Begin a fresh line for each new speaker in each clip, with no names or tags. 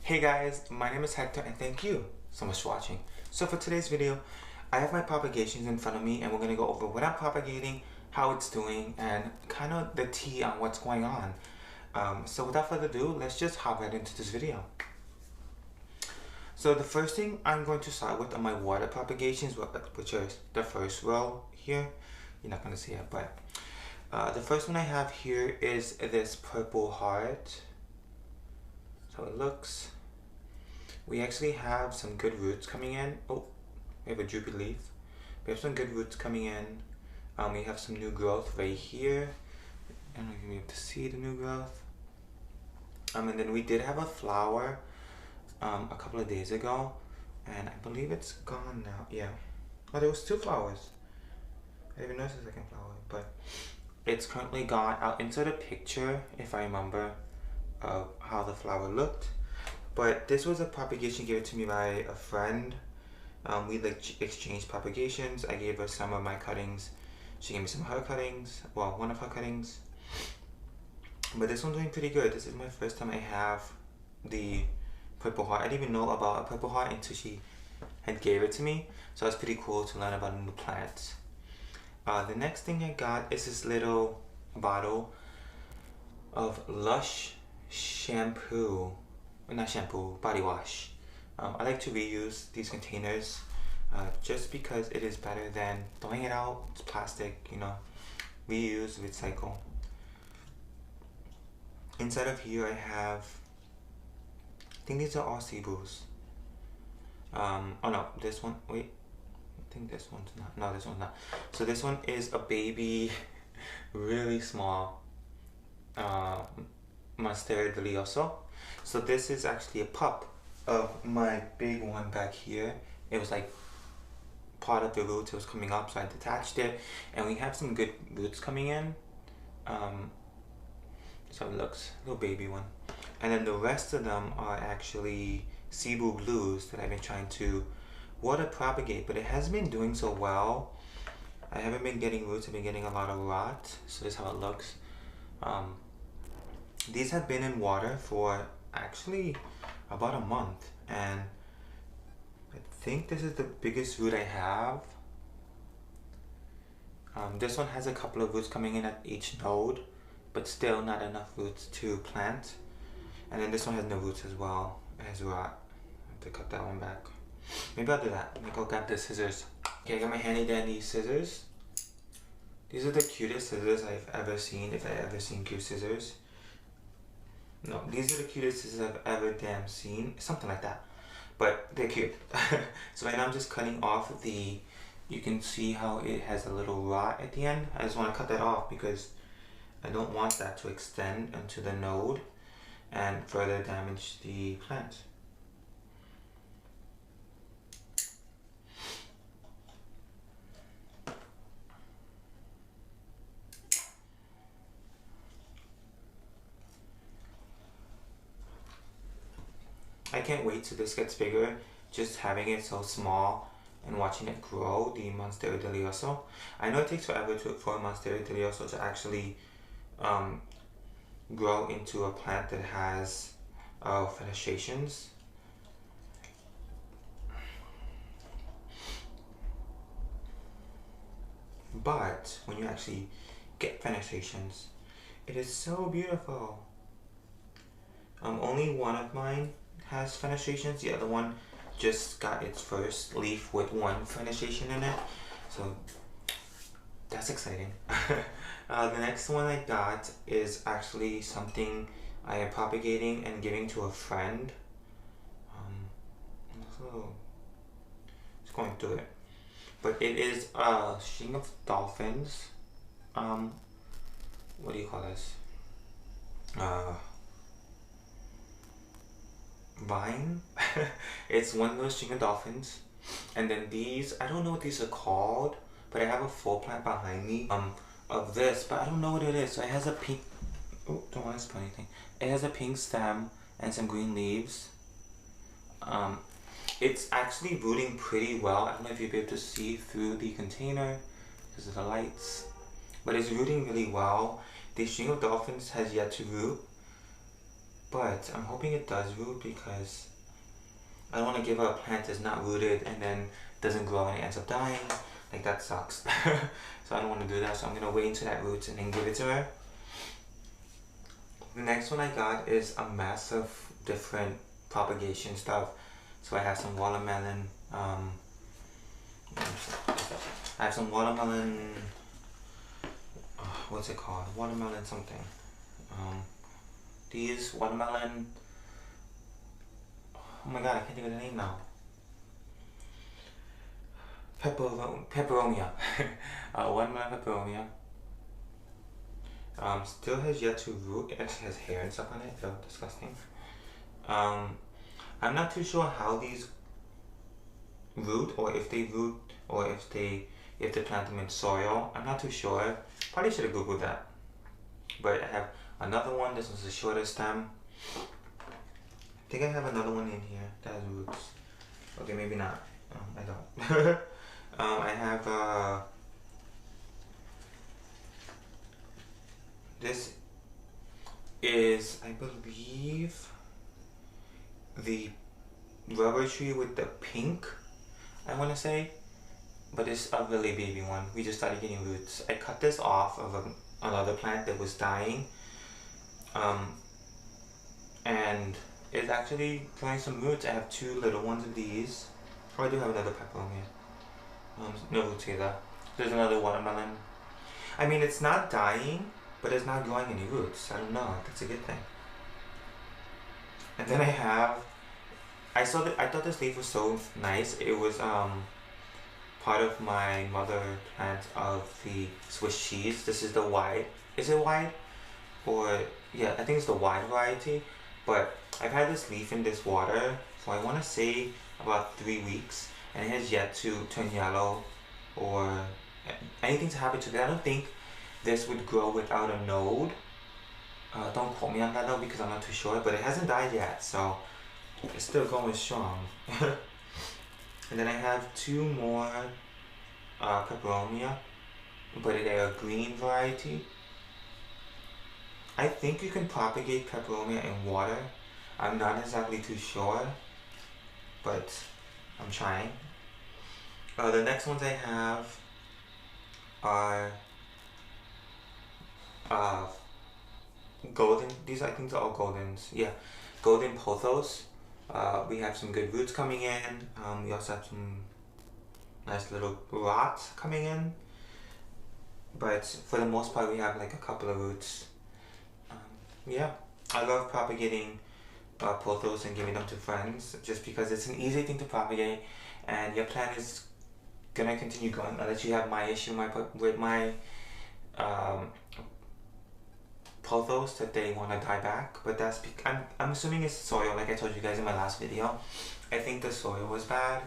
Hey guys, my name is Hector and thank you so much for watching. So for today's video, I have my propagations in front of me and we're going to go over what I'm propagating, how it's doing, and kind of the tea on what's going on. So without further ado, let's just hop right into this video. So the first thing I'm going to start with are my water propagations, which is the first row here. You're not going to see it, but the first one I have here is this purple heart. So it looks. We actually have some good roots coming in. Oh, we have a droopy leaf. We have some good roots coming in. We have some new growth right here. I don't know if you'll be able to see the new growth. And then we did have a flower a couple of days ago, and I believe it's gone now. Yeah. Oh, there was two flowers. I didn't even notice the second flower, but it's currently gone. I'll insert a picture if I remember of how the flower looked. But this was a propagation given to me by a friend. We exchanged propagations. I gave her some of my cuttings. She gave me some of her cuttings. Well, one of her cuttings. But this one's doing pretty good. This is my first time I have the purple heart. I didn't even know about a purple heart until she had gave it to me. So it's pretty cool to learn about a new plant. The next thing I got is this little bottle of Lush shampoo. Not shampoo, body wash. I like to reuse these containers just because it is better than throwing it out. It's plastic, you know. Reuse, recycle. Inside of here I have, I think these are all Cebu's. Oh no, this one, wait. I think this one's not. No, this one's not. So this one is a baby, really small Monstera Delioso. So this is actually a pup of my big one back here. It was like part of the roots. It was coming up, so I detached it, and we have some good roots coming in. So it looks, little baby one. And then the rest of them are actually Cebu Blues that I've been trying to water propagate, but it hasn't been doing so well. I haven't been getting roots. I've been getting a lot of rot. So this is how it looks. These have been in water for actually about a month, and I think this is the biggest root I have. This one has a couple of roots coming in at each node, but still not enough roots to plant. And then this one has no roots as well. It has rot. I have to cut that one back. Maybe I'll do that. Let me go grab the scissors. Okay, I got my handy dandy scissors. These are the cutest scissors I've ever seen, if I've ever seen cute scissors. No, these are the cutest scissors I've ever damn seen. Something like that. But they're cute. So right now I'm just cutting off the, you can see how it has a little rot at the end. I just want to cut that off because I don't want that to extend into the node and further damage the plant. I can't wait till this gets bigger. Just having it so small and watching it grow, the Monstera Delioso. I know it takes forever for a Monstera Delioso to actually grow into a plant that has fenestrations. But when you actually get fenestrations, it is so beautiful. Only one of mine has fenestrations. The other one just got its first leaf with one fenestration in it. So that's exciting. The next one I got is actually something I am propagating and giving to a friend. So just going through it. But it is a string of dolphins. What do you call this? Vine. It's one little string of dolphins, and then these, I don't know what these are called, but I have a full plant behind me of this, but I don't know what it is. So it has a pink, oh, don't want to spill anything. It has a pink stem and some green leaves. It's actually rooting pretty well. I don't know if you'll be able to see through the container because of the lights, but it's rooting really well. The string of dolphins has yet to root. but I'm hoping it does root because I don't want to give her a plant that's not rooted and then doesn't grow and it ends up dying. Like, that sucks. So I don't want to do that, so I'm going to wait until that roots and then give it to her. The next one I got is a mess of different propagation stuff. So I have some watermelon, I have some watermelon, what's it called? Watermelon something. These watermelon, oh my god, I can't think of the name now. Peperonia. Watermelon peperonia. Still has yet to root. It actually has hair and stuff on it. So disgusting. I'm not too sure how these root, or if they root, or if they plant them in soil. I'm not too sure. Probably should have googled that. But I have another one. This one's a shorter stem. I think I have another one in here that has roots. Okay, maybe not. I don't. I have this is, I believe, the rubber tree with the pink, I want to say, but it's a really baby one. We just started getting roots. I cut this off of another plant that was dying, and it's actually growing some roots. I have two little ones of these. Oh, I do have another peperonia. No roots either. There's another watermelon. I mean, it's not dying, but it's not growing any roots. I don't know. That's a good thing. And then I thought this leaf was so nice. It was part of my mother plant of the Swiss cheese. This is the wide. Is it wide? Or yeah, I think it's the wide variety. But I've had this leaf in this water for, I want to say, about 3 weeks, and it has yet to turn yellow or anything to happen to it. I don't think this would grow without a node. Don't quote me on that though, because I'm not too sure, but it hasn't died yet, so it's still going strong. And then I have two more peperonia, but they're a green variety. I think you can propagate peperonia in water. I'm not exactly too sure, but I'm trying. The next ones I have are golden. These, I think, are all goldens. Yeah, golden pothos. We have some good roots coming in. We also have some nice little rot coming in, but for the most part we have like a couple of roots. Yeah, I love propagating pothos and giving them to friends, just because it's an easy thing to propagate, and your plant is gonna continue going unless you have my issue with my pothos, that they want to die back. But that's I'm assuming it's soil, like I told you guys in my last video. I think the soil was bad,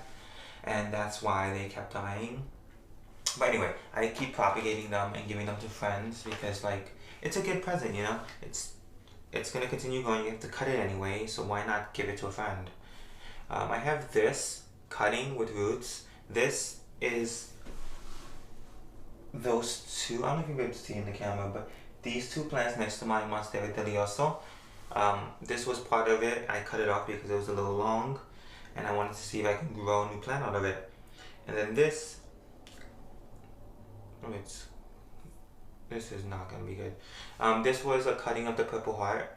and that's why they kept dying. But anyway, I keep propagating them and giving them to friends because, like, it's a good present, you know. It's gonna continue going. You have to cut it anyway, so why not give it to a friend? I have this cutting with roots. This is those two. I don't know if you'll be able to see in the camera, but these two plants next to my Monstera Delioso. This was part of it. I cut it off because it was a little long, and I wanted to see if I can grow a new plant out of it. And then this is not gonna be good. This was a cutting of the purple heart.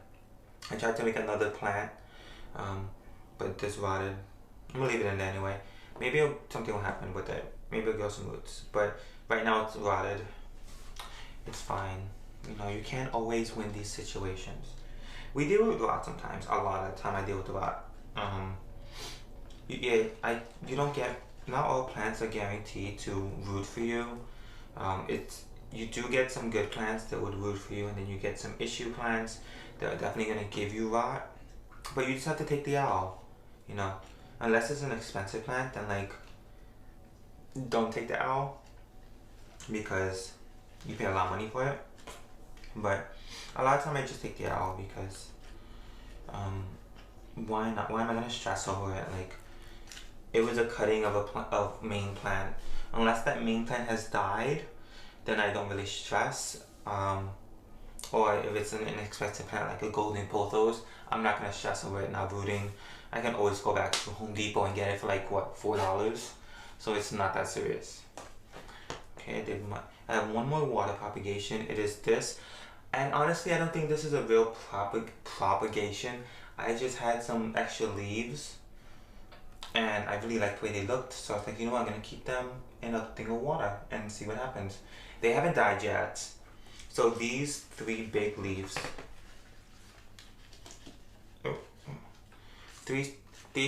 I tried to make another plant, but this rotted. I'm gonna leave it in there anyway. Maybe something will happen with it. Maybe it'll grow some roots. But right now it's rotted. It's fine. You know, you can't always win these situations. We deal with rot sometimes. A lot of the time I deal with rot. You don't get, not all plants are guaranteed to root for you. You do get some good plants that would root for you, and then you get some issue plants that are definitely going to give you rot. But you just have to take the L, you know. Unless it's an expensive plant, then like, don't take the L, because you pay a lot of money for it. But a lot of time I just take the L because why not? Why am I going to stress over it? Like, it was a cutting of a main plant. Unless that main plant has died, then I don't really stress. or if it's an inexpensive plant like a golden pothos, I'm not gonna stress over it not rooting. I can always go back to Home Depot and get it for like what, $4, so it's not that serious. Okay, I have one more water propagation. It is this, and honestly I don't think this is a real propagation. I just had some extra leaves and I really liked the way they looked, so I was like, you know what, I'm gonna keep them in a thing of water and see what happens. They haven't died yet. So these 3 big leaves, these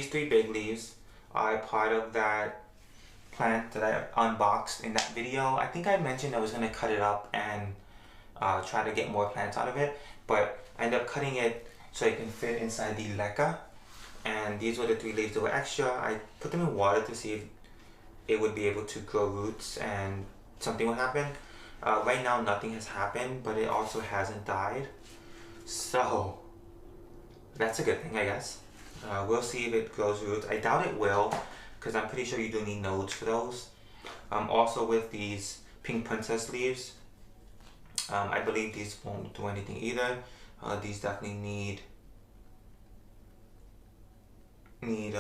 3 big leaves are part of that plant that I unboxed in that video. I think I mentioned I was gonna cut it up and try to get more plants out of it, but I ended up cutting it so it can fit inside the leca. And these were the 3 leaves that were extra. I put them in water to see if it would be able to grow roots and something would happen. Right now nothing has happened, but it also hasn't died, so that's a good thing, I guess. We'll see if it grows roots. I doubt it will, because I'm pretty sure you do need nodes for those. Also with these pink princess leaves, I believe these won't do anything either. These definitely need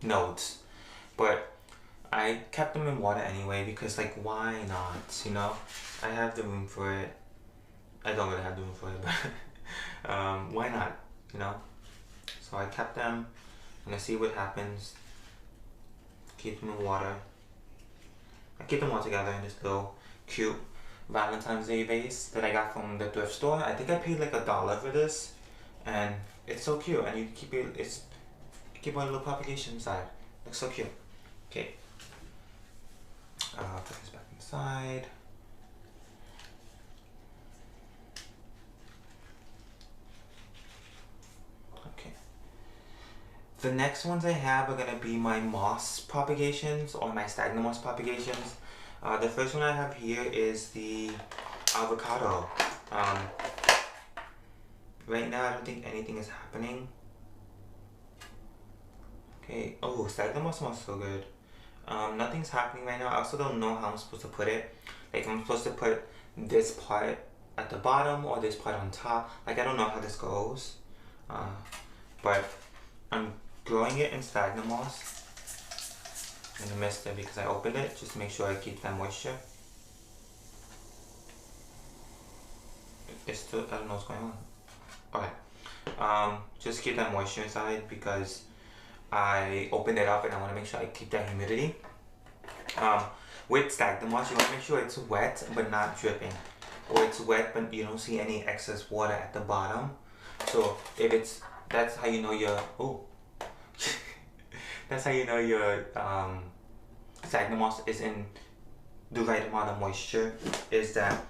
nodes, but I kept them in water anyway because, like, why not, you know? I have the room for it. I don't really have the room for it, but why not, you know? So I kept them. I'm gonna see what happens. Keep them in water. I keep them all together in this little cute Valentine's Day vase that I got from the thrift store. I think I paid like $1 for this, and it's so cute. And you keep it. Keep a little propagation inside. Looks so cute. Okay. Put this back inside. Okay. The next ones I have are gonna be my moss propagations or my stagnant moss propagations. The first one I have here is the avocado. Right now I don't think anything is happening. Okay. Oh, stagnant moss smells so good. Nothing's happening right now. I also don't know how I'm supposed to put it. Like, I'm supposed to put this part at the bottom or this part on top. Like, I don't know how this goes. But I'm growing it in stagnant moss in the mister because I opened it just to make sure I keep that moisture. It's still, I don't know what's going on. Okay. Just keep that moisture inside because I opened it up and I want to make sure I keep that humidity. With stagnant moss, you want to make sure it's wet but not dripping, or it's wet but you don't see any excess water at the bottom. So if it's, that's how you know your that's how you know your stagnant moss is in the right amount of moisture, is that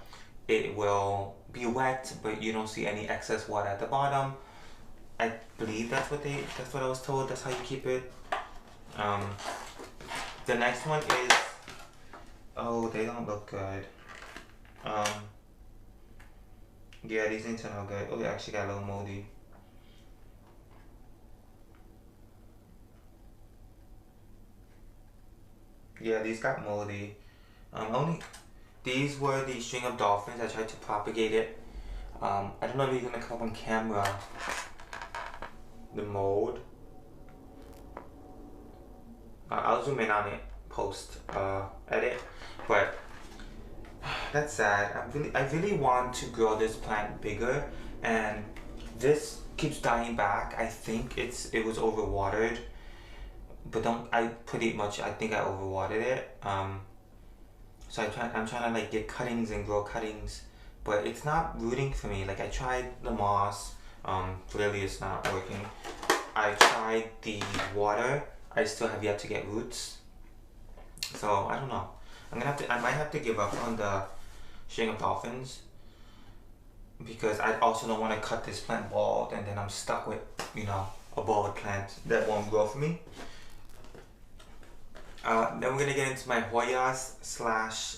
it will be wet but you don't see any excess water at the bottom. I believe that's what I was told. That's how you keep it. The next one is, oh, they don't look good. Yeah, these didn't turn out good. Oh, they actually got a little moldy. Yeah, these got moldy. These were the string of dolphins. I tried to propagate it. I don't know if you're gonna come up on camera. The mold. I'll zoom in on it post edit, but that's sad. I really want to grow this plant bigger, and this keeps dying back. I think it was overwatered, but I think I overwatered it. So I'm trying to like get cuttings and grow cuttings, but it's not rooting for me. Like, I tried the moss. Clearly it's not working. I tried the water. I still have yet to get roots. So I don't know. I might have to give up on the string of dolphins because I also don't want to cut this plant bald and then I'm stuck with, you know, a bald plant that won't grow for me. Then we're gonna get into my Hoyas slash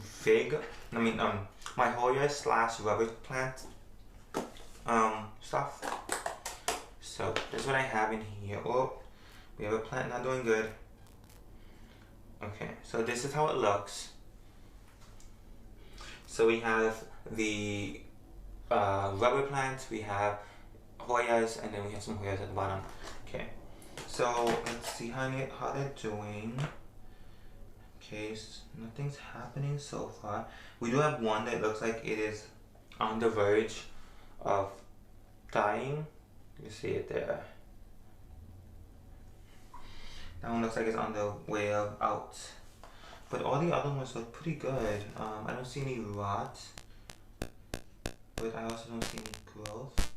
fig. My Hoyas slash rubber plant stuff. So this is what I have in here. Oh, we have a plant not doing good. Okay, so this is how it looks. So we have the rubber plants, we have Hoyas, and then we have some Hoyas at the bottom. Okay, so let's see how they're doing. Okay, so nothing's happening so far. We do have one that looks like it is on the verge of dying. You see it there. That one looks like it's on the way out. But all the other ones look pretty good. I don't see any rot, but I also don't see any growth.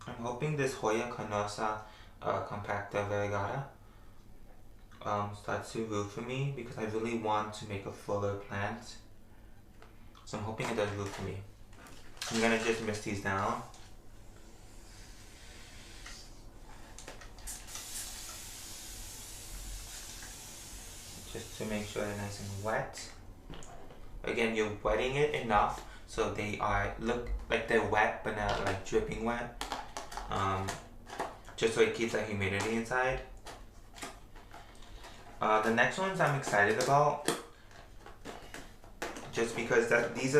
I'm hoping this Hoya carnosa compacta variegata starts to root for me, because I really want to make a fuller plant. So I'm hoping it does root for me. I'm gonna just mist these down. Just to make sure they're nice and wet. Again, you're wetting it enough so they look like they're wet but not like dripping wet. Just so it keeps that humidity inside. The next ones I'm excited about, just because these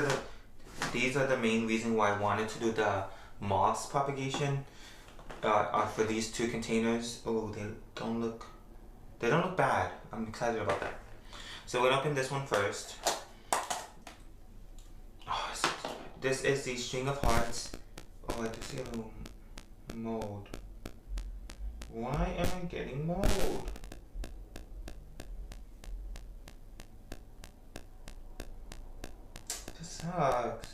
are the main reason why I wanted to do the moss propagation. For these two containers. Oh, they don't look bad. I'm excited about that. So we're gonna open this one first. Oh, this is the string of hearts. Oh, I can see a little mold. Why am I getting mold? This sucks.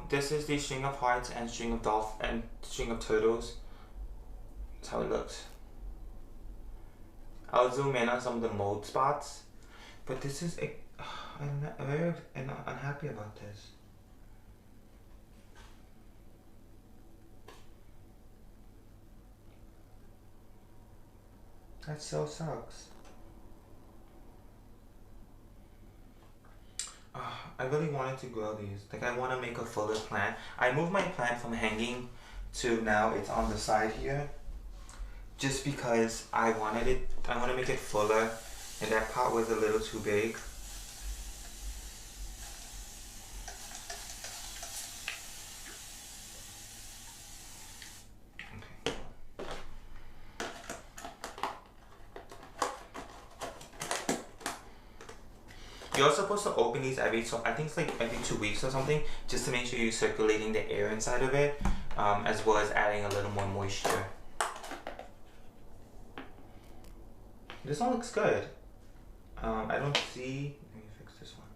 This is the string of hearts and string of turtles. That's how it looks. I'll zoom in on some of the mold spots, but this is I'm very unhappy about this. That so sucks. I really wanted to grow these. Like, I want to make a fuller plant. I moved my plant from hanging to now it's on the side here, just because I want to make it fuller, and that pot was a little too big. You're supposed to open these I think it's like every 2 weeks or something, just to make sure you're circulating the air inside of it, as well as adding a little more moisture. This one looks good. I don't see, let me fix this one.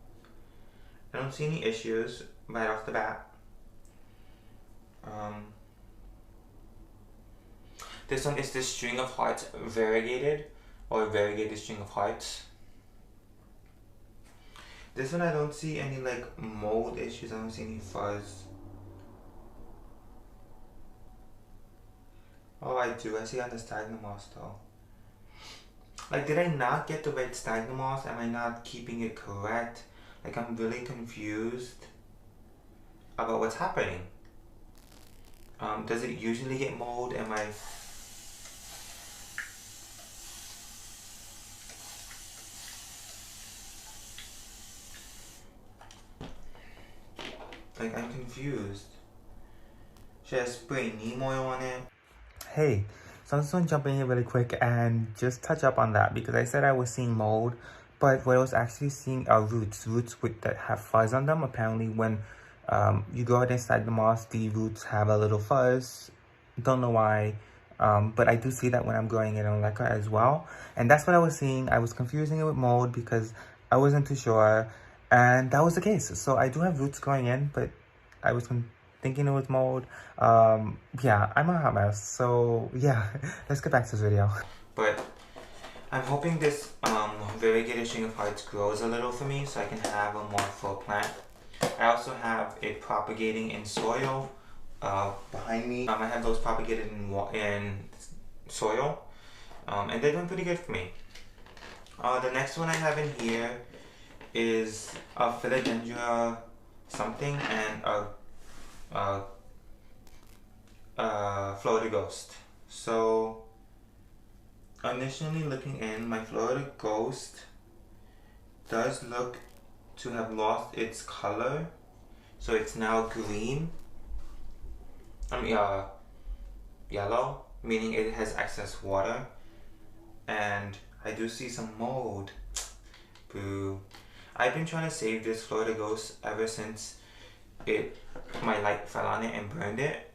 I don't see any issues right off the bat. This one is the string of hearts variegated, or variegated string of hearts. This one I don't see any like mold issues, I don't see any fuzz. Oh, I do, I see on the sphagnum moss though. Like, did I not get the red sphagnum moss? Am I not keeping it correct? Like, I'm really confused about what's happening. Does it usually get mold? Am I... Like, I'm confused. Should I spray neem oil on it? Hey, so I'm just gonna jump in here really quick and just touch up on that, because I said I was seeing mold, but what I was actually seeing are roots that have fuzz on them. Apparently when you go ahead inside the moss, the roots have a little fuzz. Don't know why, but I do see that when I'm growing it on leca as well. And that's what I was seeing. I was confusing it with mold because I wasn't too sure, and that was the case. So I do have roots growing in, but I was thinking it was mold. Yeah, I'm a hot mess. So yeah, let's get back to this video. But I'm hoping this variegated string of hearts grows a little for me, so I can have a more full plant. I also have it propagating in soil behind me. I have those propagated in soil, and they're doing pretty good for me. The next one I have in here is a philodendron something and Florida Ghost. So initially looking in, my Florida Ghost does look to have lost its color, so it's now green. I mean, yellow, meaning it has excess water, and I do see some mold. Boo. I've been trying to save this Florida Ghost ever since my light fell on it and burned it,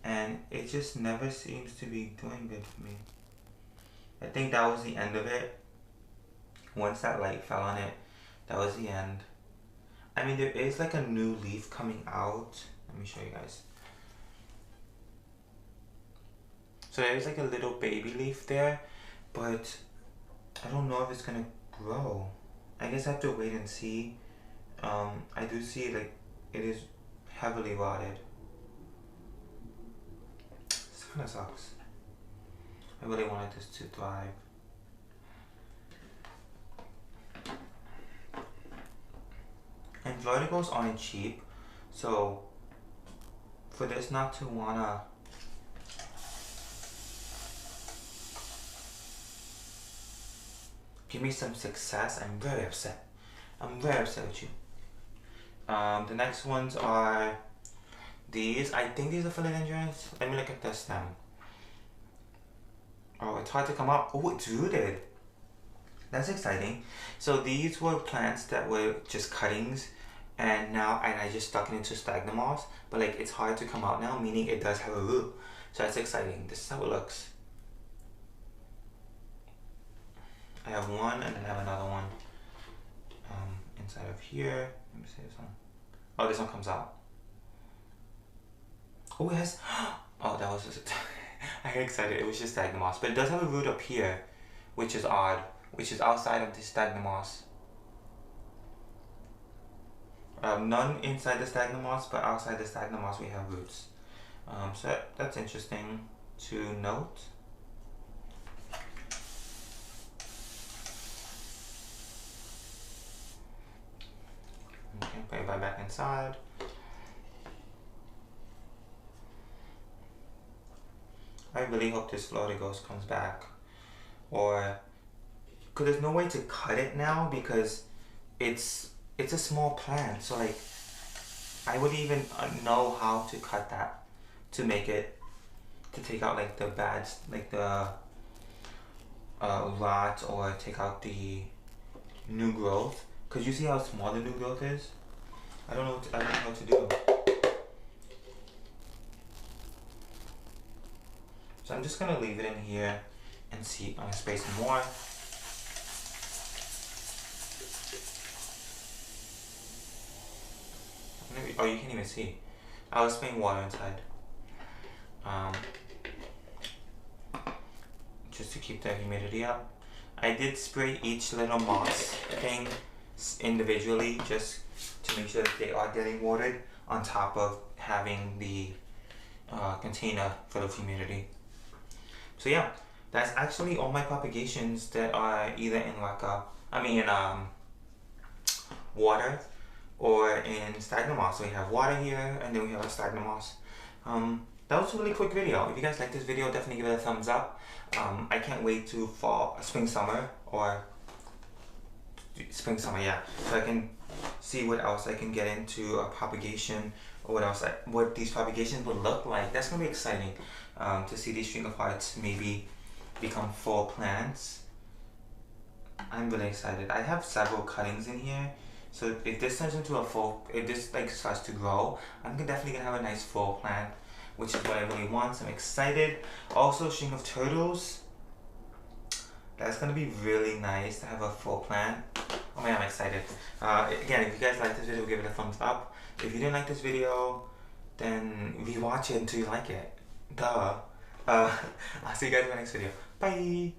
and it just never seems to be doing good for me. I think that was the end of it. Once that light fell on it, that was the end. I mean, there is like a new leaf coming out. Let me show you guys. So there's like a little baby leaf there, but I don't know if it's gonna grow. I guess I have to wait and see. I do see like it is heavily rotted. This kind of sucks. I really wanted this to thrive. And Florida Ghosts aren't cheap, so for this not to wanna give me some success, I'm very upset. I'm very upset with you. The next ones are these. I think these are philodendrons. Let me look at the stem. Oh, it's hard to come up. Oh, it's rooted. That's exciting. So these were plants that were just cuttings, and I just stuck it into sphagnum moss, but like it's hard to come out now, meaning it does have a root. So that's exciting. This is how it looks. I have one, and then I have another one inside of here. Let me see this one. Oh, this one comes out. Oh, it has. Oh, that was just. I got excited. It was just sphagnum moss, but it does have a root up here, which is odd. Which is outside of the sphagnum moss. None inside the sphagnum moss, but outside the sphagnum moss we have roots. So that's interesting to note. Okay, put it back inside. I really hope this Florida Ghost comes back, or because there's no way to cut it now because it's a small plant. So like, I wouldn't even know how to cut that to make it, to take out like the bad, like the rot, or take out the new growth. Cause you see how small the new growth is. I don't know what to do. So I'm just gonna leave it in here and see. I'm gonna spray some more. Oh, you can't even see. I was spraying water inside. Just to keep the humidity up. I did spray each little moss thing individually just to make sure that they are getting watered on top of having the container full of humidity. So yeah, that's actually all my propagations that are either in water or in sphagnum moss. So we have water here, and then we have a sphagnum moss. That was a really quick video. If you guys like this video, definitely give it a thumbs up. I can't wait to spring, summer, yeah. So I can see what else I can get into a propagation, or what these propagations would look like. That's gonna be exciting to see these string of hearts maybe become full plants. I'm really excited. I have several cuttings in here. So if this turns into if this like starts to grow, I'm definitely gonna have a nice full plant, which is what I really want. So I'm excited. Also, string of turtles. That's gonna be really nice to have a full plant. Oh man, I'm excited. Again, if you guys like this video, give it a thumbs up. If you didn't like this video, then rewatch it until you like it. Duh. I'll see you guys in the next video. Bye.